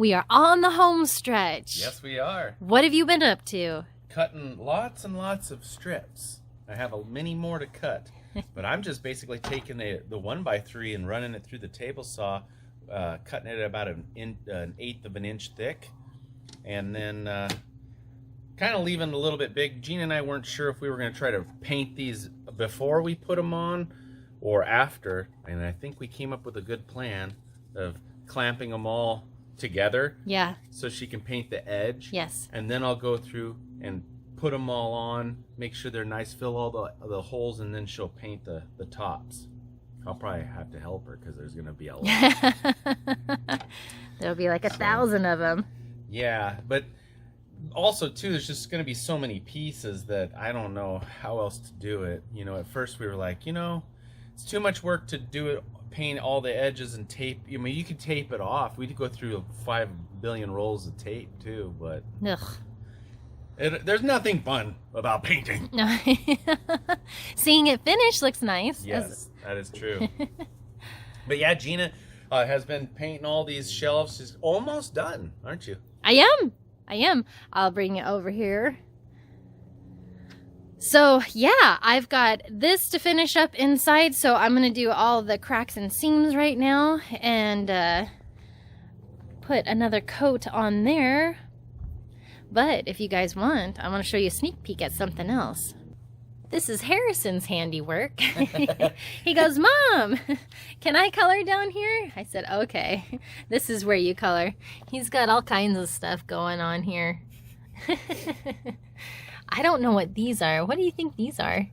We are on the home stretch. Yes, we are. What have you been up to? Cutting lots and lots of strips. I have many more to cut. But I'm just basically taking the 1x3 and running it through the table saw, cutting it about an eighth of an inch thick. And then kind of leaving it a little bit big. Gina and I weren't sure if we were going to try to paint these before we put them on or after. And I think we came up with a good plan of clamping them all together. Yeah. So she can paint the edge. Yes. And then I'll go through and put them all on, make sure they're nice, fill all the holes, and then she'll paint the tops. I'll probably have to help her because there's going to be a lot. There'll be like 1,000 of them. Yeah, but also too, there's just going to be so many pieces that I don't know how else to do it. You know, at first we were like, you know, it's too much work to do it, paint all the edges and tape. I mean, you could tape it off. We'd go through 5 billion rolls of tape too, but Ugh. There's nothing fun about painting. No. Seeing it finished looks nice. Yes, that is true. But yeah, Gina has been painting all these shelves. She's almost done, aren't you? I am. I'll bring it over here. So yeah, I've got this to finish up inside. So I'm going to do all the cracks and seams right now and put another coat on there. But if you guys want, I want to show you a sneak peek at something else. This is Harrison's handiwork. He goes, Mom, can I color down here? I said, okay, this is where you color. He's got all kinds of stuff going on here. I don't know what these are. What do you think these are?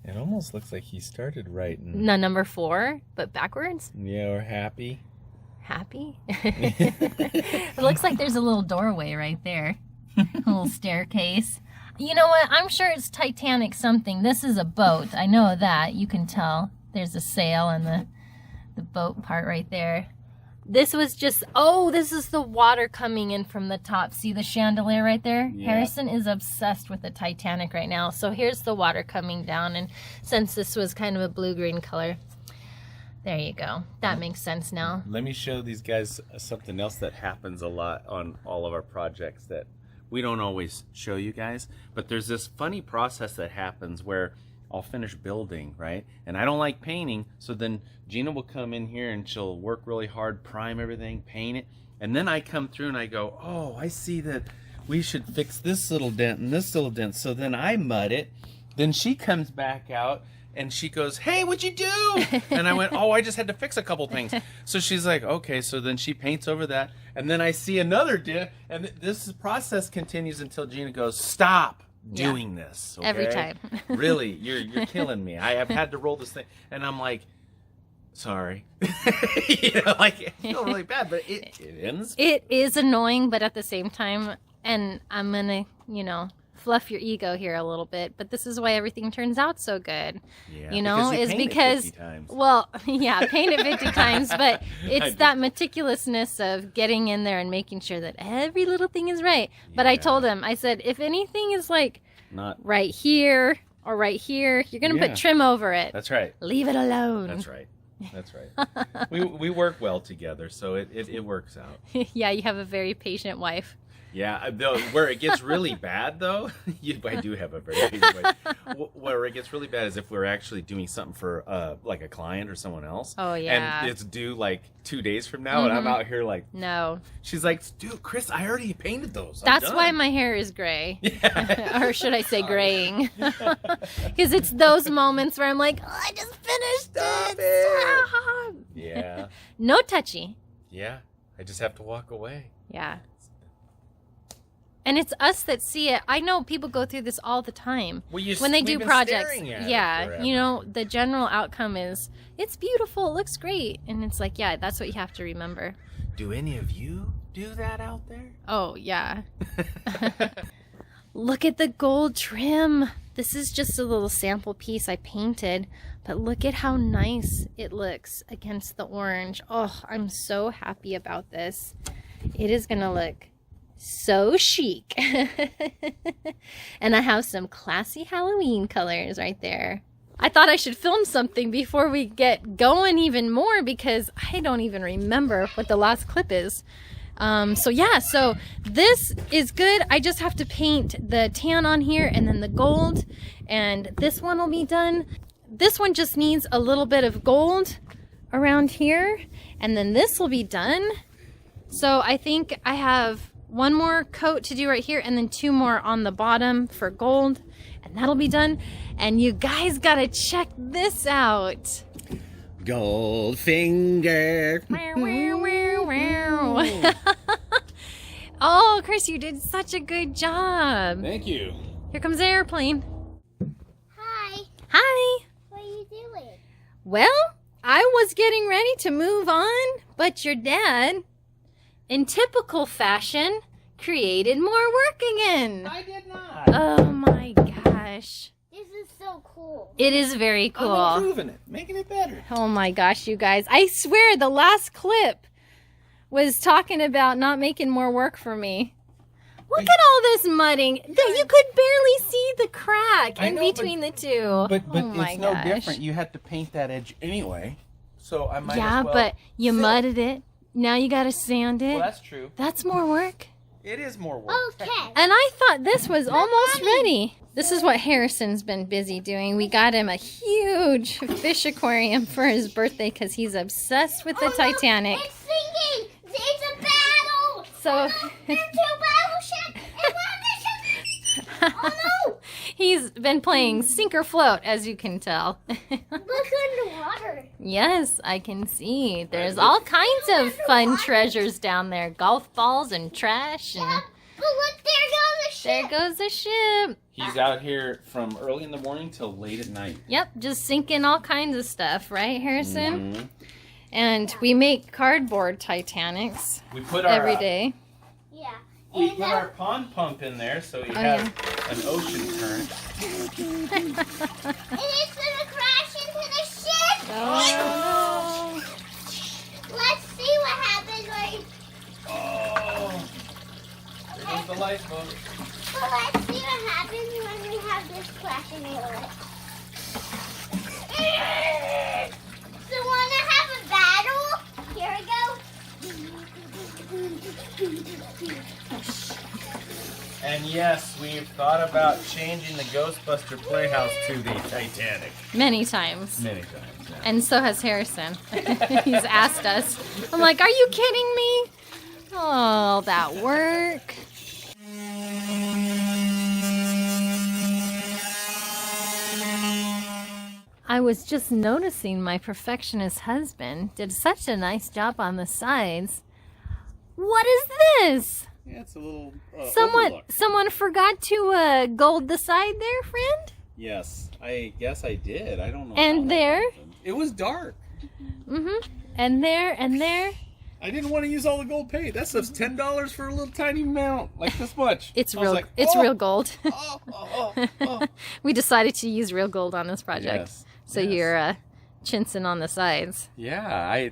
It almost looks like he started writing. No, number 4, but backwards? Yeah, or happy. Happy? It looks like there's a little doorway right there. A little staircase. You know what? I'm sure it's Titanic something. This is a boat. I know that. You can tell. There's a sail and the boat part right there. This was just, oh, this is the water coming in from the top. See the chandelier right there? Yeah. Harrison is obsessed with the Titanic right now. So here's the water coming down. And since this was kind of a blue-green color, there you go. That makes sense now. Let me show these guys something else that happens a lot on all of our projects that we don't always show you guys, but there's this funny process that happens where I'll finish building, right? And I don't like painting, so then Gina will come in here and she'll work really hard, prime everything, paint it, and then I come through and I go, oh, I see that we should fix this little dent and this little dent, so then I mud it. Then she comes back out and she goes, hey, what'd you do? And I went, oh, I just had to fix a couple things. So she's like, okay, so then she paints over that. And then I see another dip. And this process continues until Gina goes, stop doing this. Okay? Every time. Really, you're killing me. I have had to roll this thing. And I'm like, sorry. You know, like, I feel really bad, but it ends. It is annoying, but at the same time, and I'm going to, you know, fluff your ego here a little bit, but this is why everything turns out so good. Yeah, you know, is because, 50 times. Well, yeah, paint it 50 times, but it's that meticulousness of getting in there and making sure that every little thing is right. Yeah. But I told him, I said, if anything is like not right here or right here, you're going to put trim over it. That's right. Leave it alone. That's right. That's right. we work well together, so it works out. Yeah, you have a very patient wife. Yeah, though, where it gets really bad, though, I do have a very patient wife. Where it gets really bad is if we're actually doing something for like a client or someone else. Oh, yeah. And it's due like 2 days from now, and I'm out here like... No. She's like, dude, Chris, I already painted those. That's why my hair is gray. Yeah. Or should I say graying? Because it's those moments where I'm like, oh, I just finished it. Yeah. No touchy. Yeah. I just have to walk away. Yeah. And it's us that see it. I know people go through this all the time when they do projects. Yeah, you know, the general outcome is, it's beautiful, it looks great. And it's like, yeah, that's what you have to remember. Do any of you do that out there? Oh, yeah. Look at the gold trim. This is just a little sample piece I painted, but look at how nice it looks against the orange. Oh, I'm so happy about this. It is going to look so chic. And I have some classy Halloween colors right there. I thought I should film something before we get going even more because I don't even remember what the last clip is. So yeah, so this is good. I just have to paint the tan on here and then the gold, and this one will be done. This one just needs a little bit of gold around here, and then this will be done. So I think I have one more coat to do right here and then 2 more on the bottom for gold, and that'll be done. And you guys gotta check this out. Goldfinger. Oh, Chris, you did such a good job. Thank you. Here comes the airplane. Hi. Hi. What are you doing? Well, I was getting ready to move on, but your dad, in typical fashion, created more work again. I did not. Oh my gosh. This is so cool. It is very cool. I'm improving it, making it better. Oh my gosh, you guys. I swear the last clip was talking about not making more work for me. Look at all this mudding. You could barely see the crack in between the two. But oh my it's no gosh. different. You had to paint that edge anyway, so I might Yeah, as well. but you fill. mudded it. Now you gotta sand it. Well, that's true. That's more work. It is more work. Okay. And I thought this was almost ready. This is what Harrison's been busy doing. We got him a huge fish aquarium for his birthday because he's obsessed with the Titanic. It's sinking. It's a battle. So There's 2 battleships and 1 mission. Oh no. he's been playing sink or float, as you can tell. Look underwater. Yes, I can see. There's all kinds of fun treasures down there. Golf balls and trash. And But look, there goes the there ship. goes the ship. He's out here from early in the morning till late at night. Yep, just sinking all kinds of stuff, right, Harrison? Mhm. And we make cardboard Titanics We put our every day. Yeah. We And put our pond pump in there, so you Oh, have an ocean current. and it's gonna crash into the ship. Oh, Let's see what happens when. Oh, there goes the lifeboat. So let's see what happens when we have this crashing into it. So wanna have a battle? Here we go. And yes, we've thought about changing the Ghostbuster Playhouse to the Titanic many times. many times. Yeah. And so has Harrison. He's asked us. I'm like, are you kidding me? Oh, that work. I was just noticing my perfectionist husband did such a nice job on the sides. What is this? Yeah, it's a little Someone forgot to gold the side there, friend? Yes, I guess I did. I don't know. And how that there? happened. It was dark. Mm-hmm. And there, and there. I didn't want to use all the gold paint. That stuff's $10 for a little tiny amount, like this much. It's I was real. like, It's oh, real gold. oh. We decided to use real gold on this project. Yes, So yes. you're chinsing on the sides. Yeah, I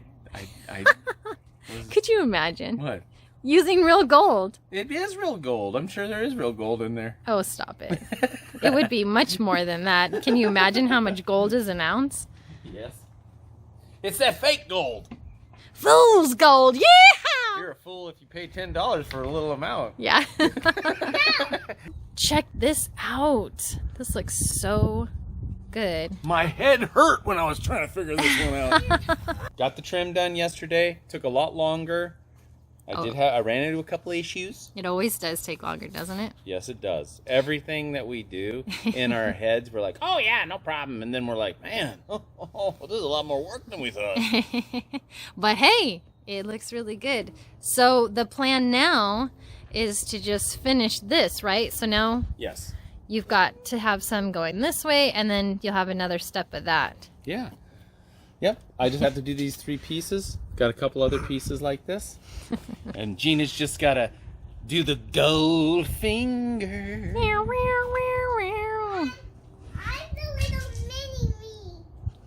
Could you imagine what? using real gold? It is real gold. I'm sure there is real gold in there. Oh, stop it. It would be much more than that. Can you imagine how much gold is an ounce? Yes. It's that fake gold. Fool's gold. Yeah! You're a fool if you pay $10 for a little amount. Yeah. Check this out. This looks so good. My head hurt when I was trying to figure this one out. Got the trim done yesterday. Took a lot longer. I ran into a couple issues. It always does take longer, doesn't it? Yes, it does. Everything that we do in our heads, we're like, oh yeah, no problem. And then we're like, man, this is a lot more work than we thought. But hey, it looks really good. So the plan now is to just finish this, right? So now Yes. you've got to have some going this way, and then you'll have another step of that. Yeah. Yep. I just have to do these 3 pieces. Got a couple other pieces like this. And Gina's just got to do the gold finger. Meow, meow, meow, meow. I'm the little mini me.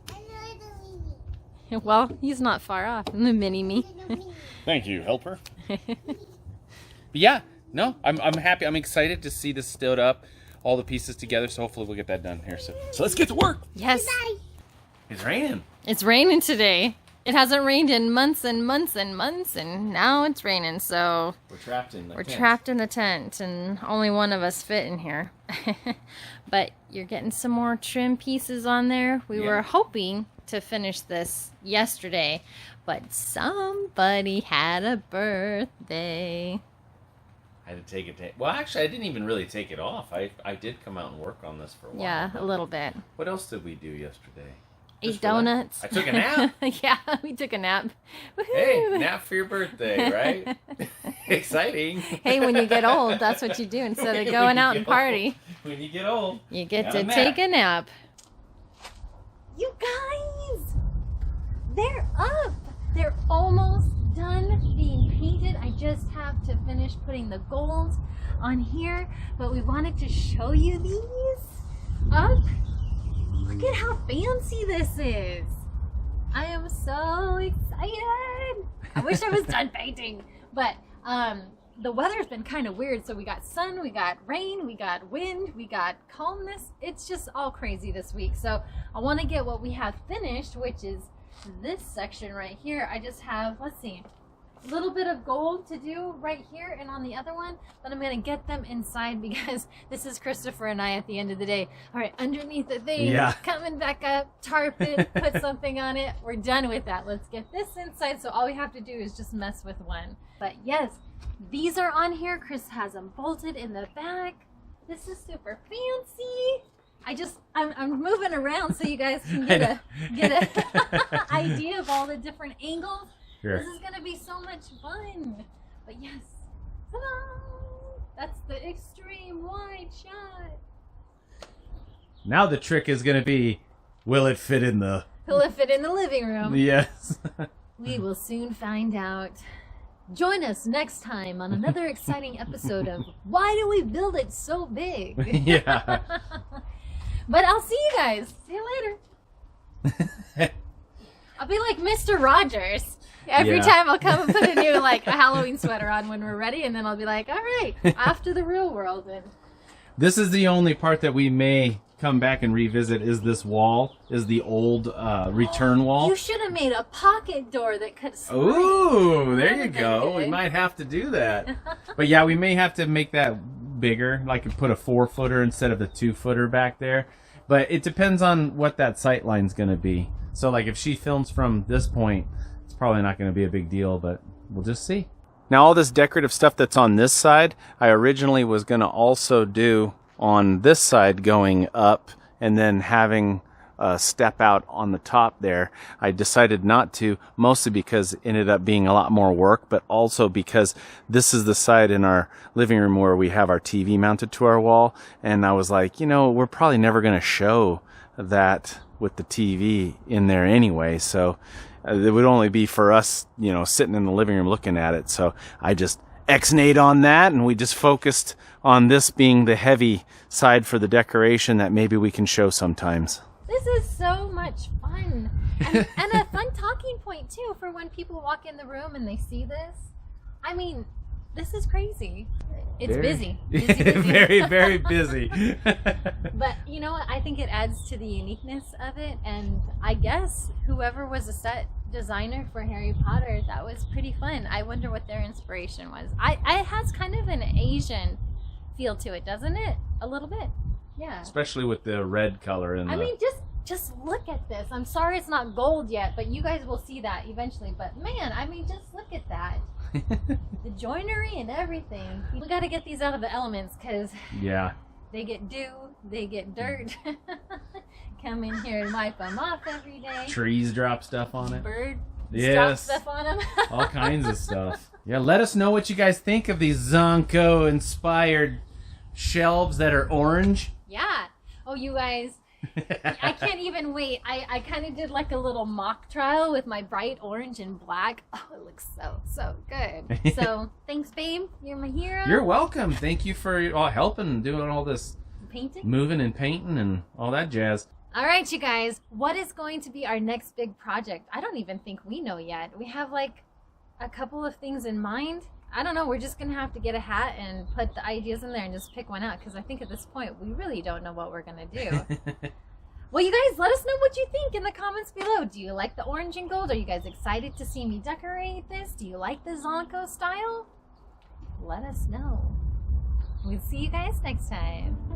I'm the little mini. Well, he's not far off. The mini me. Little mini. Thank you, helper. But yeah, no, I'm happy. I'm excited to see this stood up, all the pieces together. So hopefully we'll get that done here soon. So let's get to work. Yes, Bye. It's raining. it's raining today. It hasn't rained in months and months and months, and now it's raining, so We're trapped in the tent. trapped in the tent, and only one of us fit in here. But you're getting some more trim pieces on there. We were hoping to finish this yesterday, but somebody had a birthday. I had to take it. Well, actually, I didn't even really take it off. I did come out and work on this for a while. Yeah, a little bit. What else did we do yesterday? Ate donuts. I took a nap. Yeah, we took a nap. Hey, nap for your birthday, right? Exciting. Hey, when you get old, that's what you do instead of going out and party. When you get old, you get to take a nap. You guys, they're up. They're almost done being painted. I just have to finish putting the gold on here, but we wanted to show you these up. Look at how fancy this is. I am so excited. I wish I was done painting, but the weather's been kind of weird. So we got sun, we got rain, we got wind, we got calmness. It's just all crazy this week. So I want to get what we have finished, which is this section right here. I just have, let's see, a little bit of gold to do right here and on the other one, but I'm going to get them inside because this is Christopher and I at the end of the day. All right, underneath the thing, coming back up, tarp it, put something on it. We're done with that. Let's get this inside. So all we have to do is just mess with one. But yes, these are on here. Chris has them bolted in the back. This is super fancy. I'm moving around so you guys can get a idea of all the different angles. Sure. This is going to be so much fun. But yes, ta-da! That's the extreme wide shot. Now the trick is going to be, will it fit in the living room? Yes. We will soon find out. Join us next time on another exciting episode of Why Do We Build It So Big? Yeah. But I'll see you guys. See you later. I'll be like Mr. Rogers. Every time I'll come and put a new a Halloween sweater on when we're ready, and then I'll be like, all right, off to the real world. And this is the only part that we may come back and revisit is this wall, is the old return wall. You should have made a pocket door that could slide. Ooh, there you go. We might have to do that. But yeah, we may have to make that bigger, like put a 4-footer instead of the 2-footer back there. But it depends on what that sight line's going to be. So like if she films from this point, it's probably not going to be a big deal, but we'll just see. Now all this decorative stuff that's on this side, I originally was going to also do on this side going up and then having a step out on the top there. I decided not to, mostly because it ended up being a lot more work, but also because this is the side in our living room where we have our TV mounted to our wall. And I was like, we're probably never going to show that with the TV in there anyway. So it would only be for us, sitting in the living room looking at it. So I just X-nayed on that, and we just focused on this being the heavy side for the decoration that maybe we can show sometimes. This is so much fun. And a fun talking point, too, for when people walk in the room and they see this. I mean, this is crazy. It's busy. Very, very busy. But you know what? I think it adds to the uniqueness of it. And I guess whoever was a set designer for Harry Potter, that was pretty fun. I wonder what their inspiration was. It has kind of an Asian feel to it, doesn't it? A little bit. Yeah. Especially with the red color. I mean, just look at this. I'm sorry it's not gold yet, but you guys will see that eventually. But man, I mean, just look at that. The joinery and everything. We got to get these out of the elements because they get dew, they get dirt. Come in here and wipe them off every day. Trees drop stuff on it. Birds drop stuff on them. All kinds of stuff. Yeah, let us know what you guys think of these Zonko inspired shelves that are orange. Yeah. Oh, you guys. I can't even wait. I kind of did like a little mock trial with my bright orange and black. Oh, it looks so good. So thanks, babe. You're my hero. You're welcome. Thank you for helping doing all this painting, moving and painting and all that jazz. All right, you guys. What is going to be our next big project? I don't even think we know yet. We have like a couple of things in mind. I don't know. We're just going to have to get a hat and put the ideas in there and just pick one out because I think at this point we really don't know what we're going to do. Well, you guys, let us know what you think in the comments below. Do you like the orange and gold? Are you guys excited to see me decorate this? Do you like the Zonko style? Let us know. We'll see you guys next time.